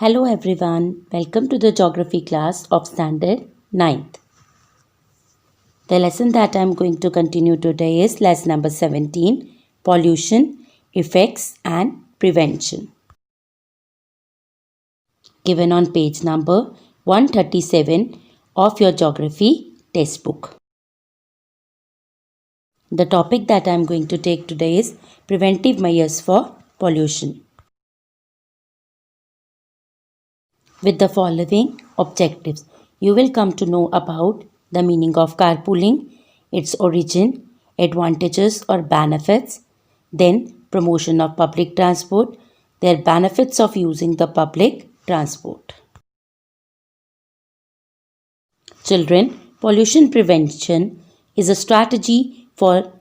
Hello everyone, welcome to the geography class of standard 9th. The lesson that I am going to continue today is lesson number 17, pollution, effects and prevention. Given on page number 137 of your geography textbook. The topic that I am going to take today is preventive measures for pollution. With the following objectives, you will come to know about the meaning of carpooling, its origin, advantages or benefits, then promotion of public transport, their benefits of using the public transport. Children, pollution prevention is a strategy for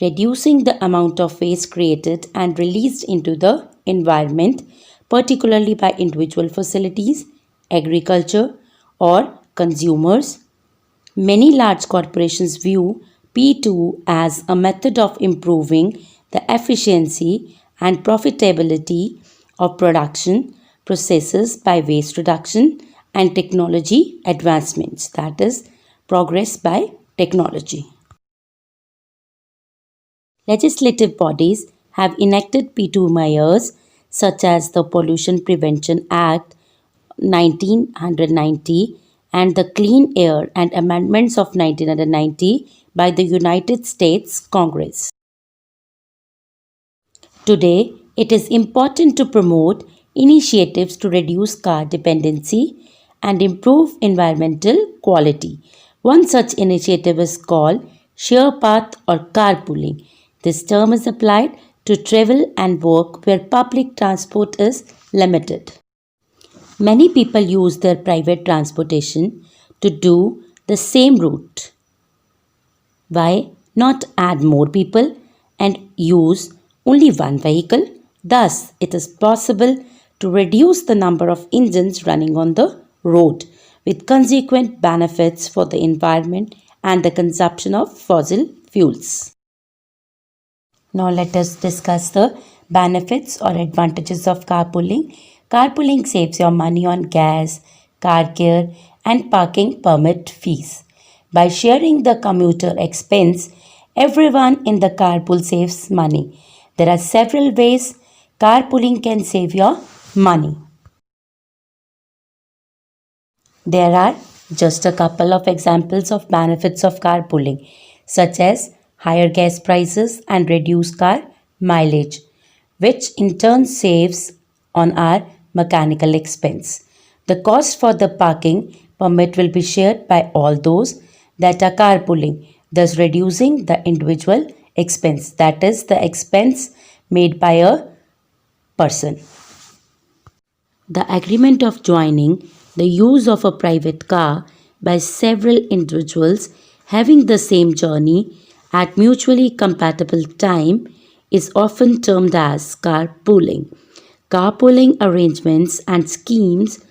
reducing the amount of waste created and released into the environment, particularly by individual facilities, agriculture, or consumers. Many large corporations view P2 as a method of improving the efficiency and profitability of production processes by waste reduction and technology advancements, that is, progress by technology. Legislative bodies have enacted P2 measures such as the Pollution Prevention Act 1990 and the Clean Air and Amendments of 1990 by the United States Congress. Today, it is important to promote initiatives to reduce car dependency and improve environmental quality. One such initiative is called share path or carpooling. This term is applied to travel and work where public transport is limited. Many people use their private transportation to do the same route. Why not add more people and use only one vehicle? Thus, it is possible to reduce the number of engines running on the road with consequent benefits for the environment and the consumption of fossil fuels. Now let us discuss the benefits or advantages of carpooling. Carpooling saves your money on gas, car care and parking permit fees. By sharing the commuter expense, everyone in the carpool saves money. There are several ways carpooling can save your money. There are just a couple of examples of benefits of carpooling, such as higher gas prices and reduced car mileage, which in turn saves on our mechanical expense. The cost for the parking permit will be shared by all those that are carpooling, thus reducing the individual expense, that is, the expense made by a person. The agreement of joining the use of a private car by several individuals having the same journey at mutually compatible time is often termed as carpooling. Carpooling arrangements and schemes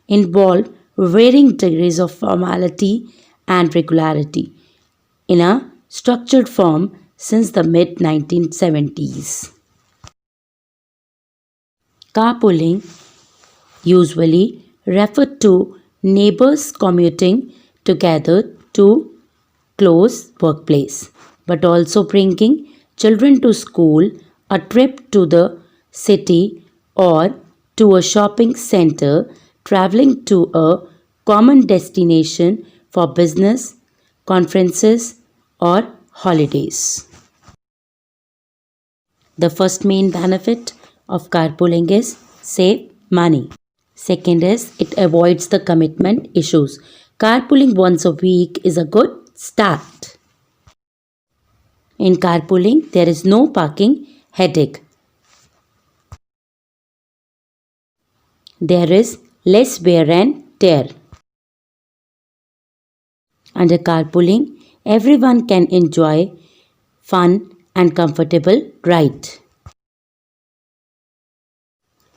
involve varying degrees of formality and regularity in a structured form since the mid 1970s. Carpooling usually referred to neighbors commuting together to close workplace, but also bringing children to school, a trip to the city, or to a shopping center, traveling to a common destination for business, conferences, or holidays. The first main benefit of carpooling is save money. Second is it avoids the commitment issues. Carpooling once a week is a good start. In carpooling, there is no parking headache. There is less wear and tear. Under carpooling, everyone can enjoy fun and comfortable ride.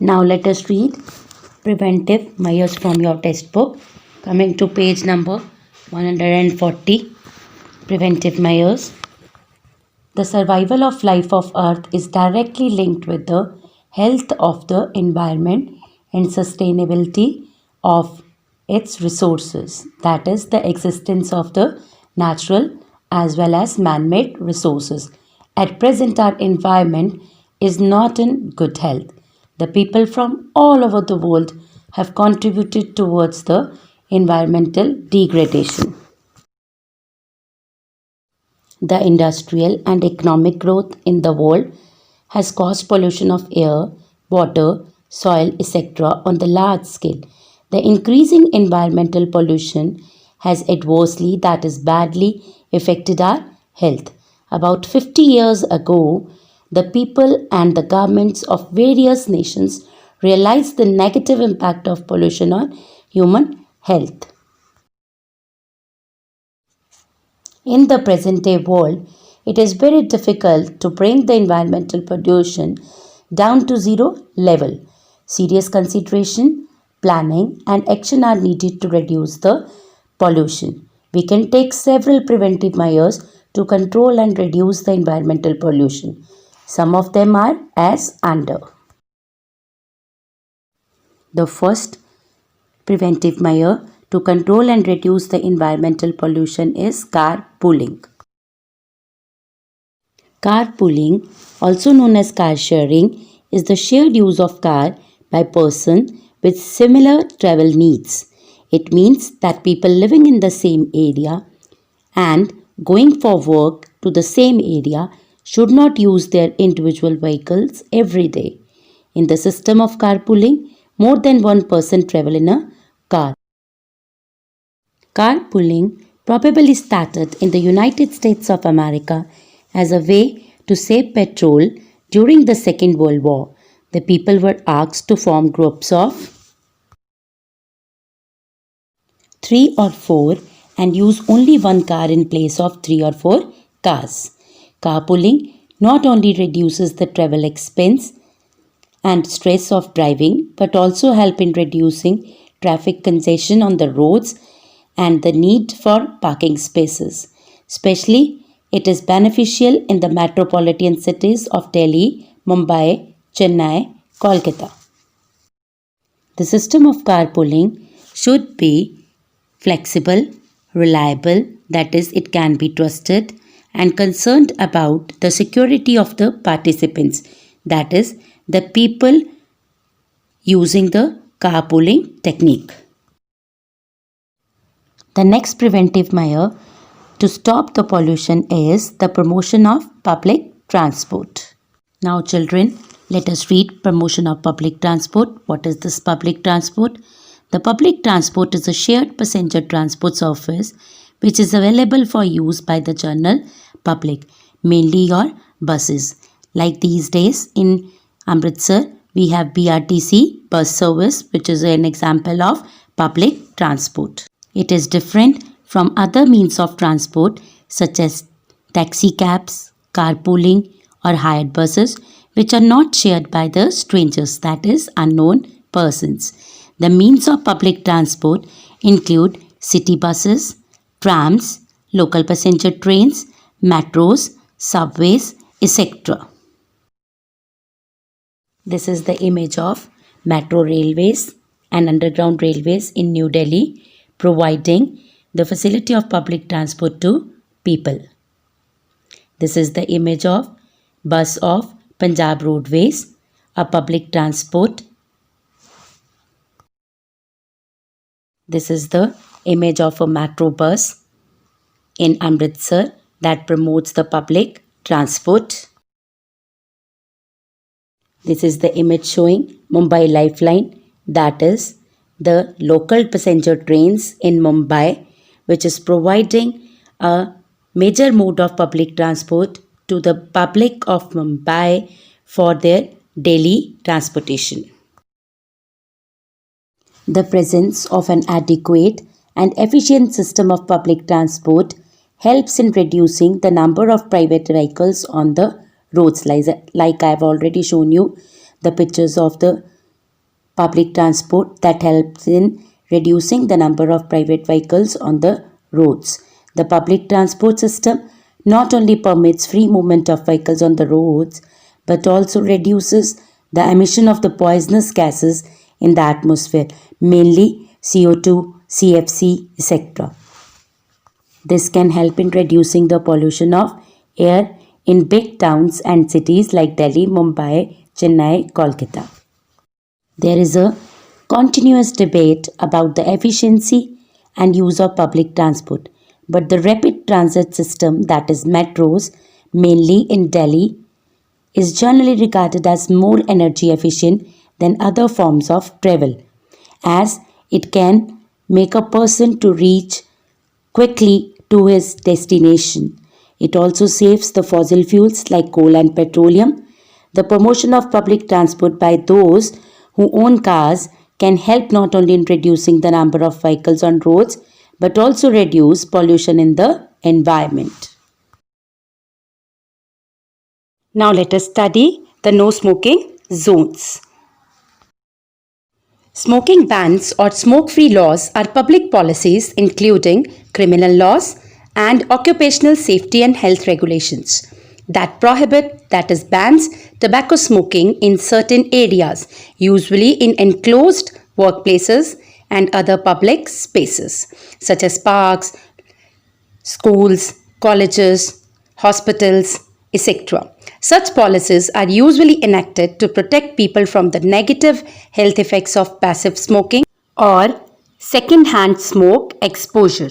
Now let us read preventive measures from your textbook. Coming to page number 140, preventive measures. The survival of life of Earth is directly linked with the health of the environment and sustainability of its resources, that is, the existence of the natural as well as man made resources. At present, our environment is not in good health. The people from all over the world have contributed towards the environmental degradation. The industrial and economic growth in the world has caused pollution of air, water, soil, etc. on the large scale. The increasing environmental pollution has adversely, that is, badly affected our health. About 50 years ago, the people and the governments of various nations realized the negative impact of pollution on human health. In the present day world, it is very difficult to bring the environmental pollution down to zero level. Serious consideration, planning, and action are needed to reduce the pollution. We can take several preventive measures to control and reduce the environmental pollution. Some of them are as under. The first preventive measure to control and reduce the environmental pollution is carpooling. Carpooling, also known as car sharing, is the shared use of car by person with similar travel needs. It means that people living in the same area and going for work to the same area should not use their individual vehicles every day. In the system of carpooling, more than one person travel in a car. Carpooling probably started in the United States of America as a way to save petrol during the Second World War. The people were asked to form groups of 3 or 4 and use only one car in place of 3 or 4 cars. Carpooling not only reduces the travel expense and stress of driving but also help in reducing traffic congestion on the roads and the need for parking spaces. Especially, it is beneficial in the metropolitan cities of Delhi, Mumbai, Chennai, Kolkata. The system of carpooling should be flexible, reliable, that is, it can be trusted, and concerned about the security of the participants, that is, the people using the carpooling technique. The next preventive measure to stop the pollution is the promotion of public transport. Now, children, let us read promotion of public transport. What is this public transport? The public transport is a shared passenger transport service which is available for use by the general public, mainly your buses. Like these days in Amritsar, we have BRTC bus service, which is an example of public transport. It is different from other means of transport such as taxi cabs, carpooling, or hired buses, which are not shared by the strangers, that is, unknown persons. The means of public transport include city buses, trams, local passenger trains, metros, subways, etc. This is the image of metro railways and underground railways in New Delhi, providing the facility of public transport to people. This is the image of bus of Punjab Roadways, a public transport. This is the image of a metro bus in Amritsar that promotes the public transport. This is the image showing Mumbai Lifeline, that is the local passenger trains in Mumbai, which is providing a major mode of public transport to the public of Mumbai for their daily transportation. The presence of an adequate and efficient system of public transport helps in reducing the number of private vehicles on the roads. Like I have already shown you the pictures of the public transport that helps in reducing the number of private vehicles on the roads. The public transport system not only permits free movement of vehicles on the roads but also reduces the emission of the poisonous gases in the atmosphere, mainly CO2, CFC, etc. This can help in reducing the pollution of air in big towns and cities like Delhi, Mumbai, Chennai, Kolkata. There is a continuous debate about the efficiency and use of public transport, but the rapid transit system, that is metros, mainly in Delhi, is generally regarded as more energy efficient than other forms of travel, as it can make a person to reach quickly to his destination. It also saves the fossil fuels like coal and petroleum. The promotion of public transport by those who own cars can help not only in reducing the number of vehicles on roads but also reduce pollution in the environment. Now let us study the no smoking zones. Smoking bans or smoke-free laws are public policies including criminal laws and occupational safety and health regulations that prohibit, that is bans, tobacco smoking in certain areas, usually in enclosed workplaces and other public spaces such as parks, schools, colleges, hospitals, etc. Such policies are usually enacted to protect people from the negative health effects of passive smoking or second-hand smoke exposure.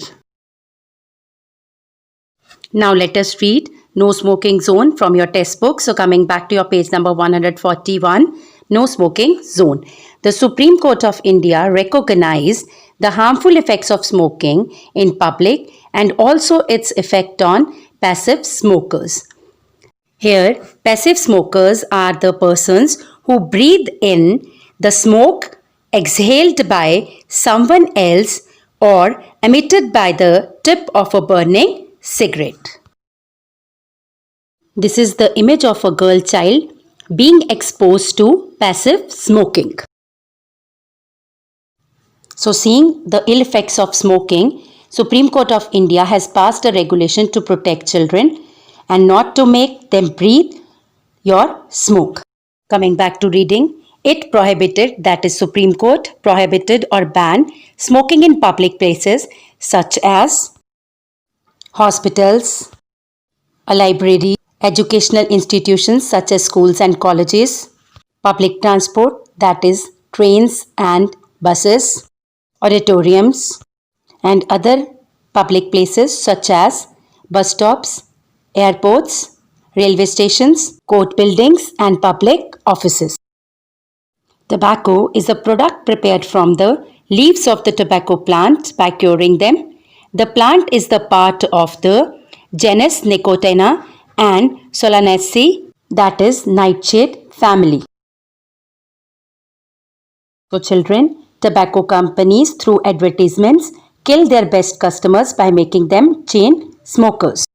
Now let us read no smoking zone from your textbook. So coming back to your page number 141, no smoking zone. The Supreme Court of India recognized the harmful effects of smoking in public and also its effect on passive smokers. Here, passive smokers are the persons who breathe in the smoke exhaled by someone else or emitted by the tip of a burning cigarette. This is the image of a girl child being exposed to passive smoking. So seeing the ill effects of smoking, Supreme Court of India has passed a regulation to protect children and not to make them breathe your smoke. Coming back to reading, it prohibited, that is Supreme Court, prohibited or banned smoking in public places such as hospitals, a library, educational institutions such as schools and colleges, public transport, that is trains and buses, auditoriums, and other public places such as bus stops, airports, railway stations, court buildings, and public offices. Tobacco is a product prepared from the leaves of the tobacco plant by curing them. The plant is the part of the genus Nicotiana and Solanaceae, that is nightshade family. So children, tobacco companies through advertisements kill their best customers by making them chain smokers.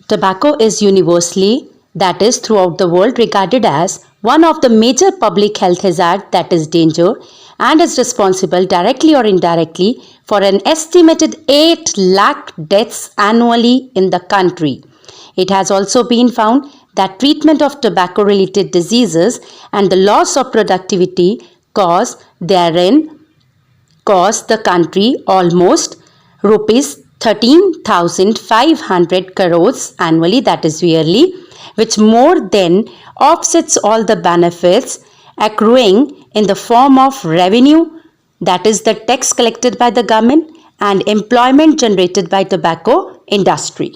Tobacco is universally, that is throughout the world, regarded as one of the major public health hazards, that is danger, and is responsible directly or indirectly for an estimated 8 lakh deaths annually in the country. It has also been found that treatment of tobacco-related diseases and the loss of productivity cost the country almost rupees 13,500 crores annually, that is yearly, which more than offsets all the benefits accruing in the form of revenue, that is the tax collected by the government, and employment generated by tobacco industry.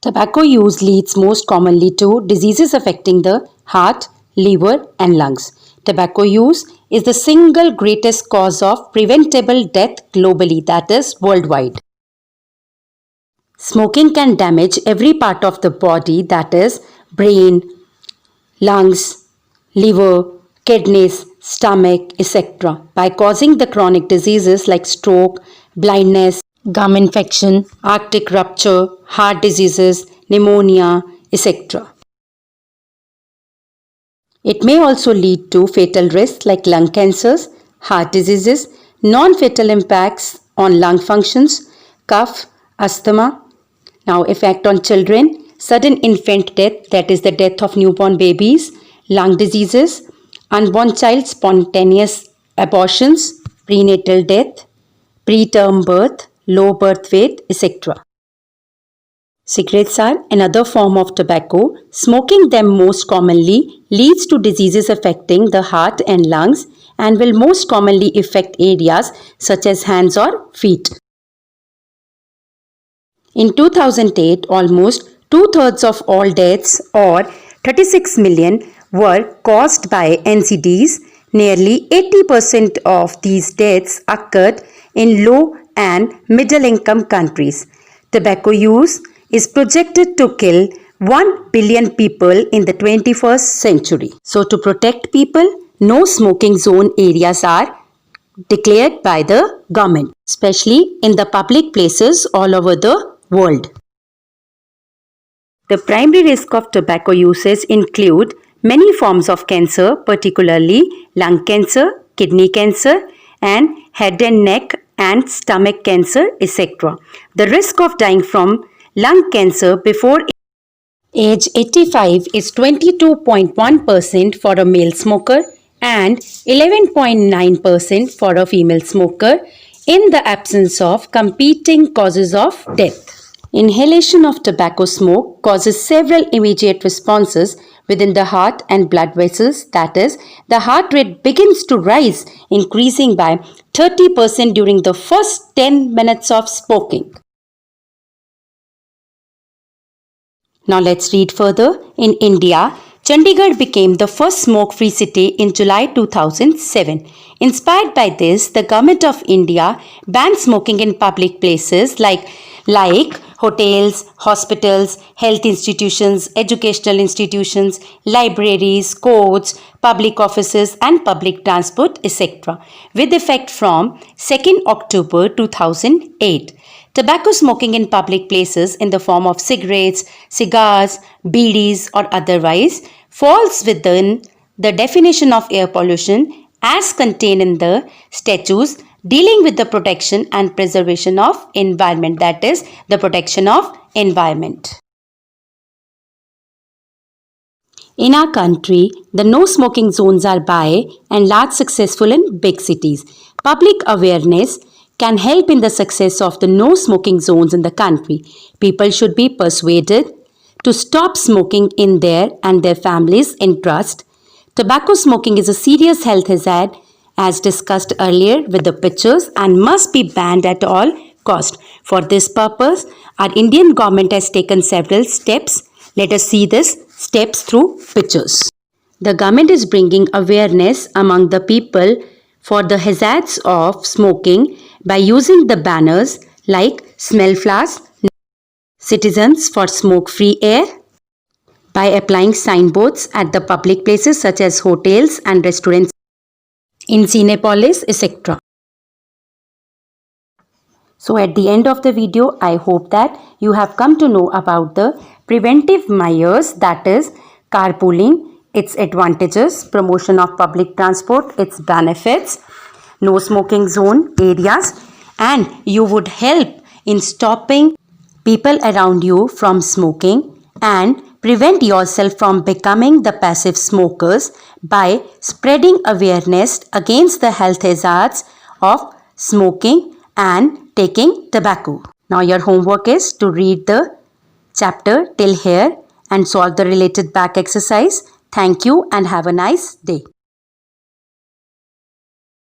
Tobacco use leads most commonly to diseases affecting the heart, liver, and lungs. Tobacco use is the single greatest cause of preventable death globally, that is worldwide. Smoking can damage every part of the body, that is brain, lungs, liver, kidneys, stomach, etc. by causing the chronic diseases like stroke, blindness, gum infection, aortic rupture, heart diseases, pneumonia, etc. It may also lead to fatal risks like lung cancers, heart diseases, non-fatal impacts on lung functions, cough, asthma. Now, effect on children. sudden infant death, that is the death of newborn babies, lung diseases, unborn child spontaneous abortions, prenatal death, preterm birth, low birth weight, etc. Cigarettes are another form of tobacco. Smoking them most commonly leads to diseases affecting the heart and lungs and will most commonly affect areas such as hands or feet. In 2008, almost two-thirds of all deaths, or 36 million, were caused by NCDs. Nearly 80% of these deaths occurred in low and middle-income countries. Tobacco use is projected to kill 1 billion people in the 21st century. So, to protect people, no smoking zone areas are declared by the government, especially in the public places all over the world. The primary risk of tobacco uses include many forms of cancer, particularly lung cancer, kidney cancer, and head and neck and stomach cancer, etc. The risk of dying from lung cancer before age 85 is 22.1% for a male smoker and 11.9% for a female smoker in the absence of competing causes of death. Inhalation of tobacco smoke causes several immediate responses within the heart and blood vessels. That is, the heart rate begins to rise, increasing by 30% during the first 10 minutes of smoking. Now let's read further. In India, Chandigarh became the first smoke-free city in July 2007. Inspired by this, the Government of India banned smoking in public places like hotels, hospitals, health institutions, educational institutions, libraries, courts, public offices and public transport, etc. with effect from 2nd October 2008. Tobacco smoking in public places in the form of cigarettes, cigars, bidis or otherwise falls within the definition of air pollution as contained in the statutes dealing with the protection and preservation of environment, that is, the protection of environment. In our country, the no smoking zones are by and large successful in big cities. Public awareness can help in the success of the no smoking zones in the country. People should be persuaded to stop smoking in their and their families' interest. Tobacco smoking is a serious health hazard as discussed earlier with the pictures and must be banned at all cost. For this purpose, our Indian government has taken several steps. Let us see these steps through pictures. The government is bringing awareness among the people for the hazards of smoking by using the banners like smell flowers, citizens for smoke-free air, by applying signboards at the public places such as hotels and restaurants, in Cinepolis, etc. So at the end of the video, I hope that you have come to know about the preventive measures, that is carpooling, its advantages, promotion of public transport, its benefits, no smoking zone areas, and you would help in stopping people around you from smoking and prevent yourself from becoming the passive smokers by spreading awareness against the health hazards of smoking and taking tobacco. Now your homework is to read the chapter till here and solve the related back exercise. Thank you and have a nice day.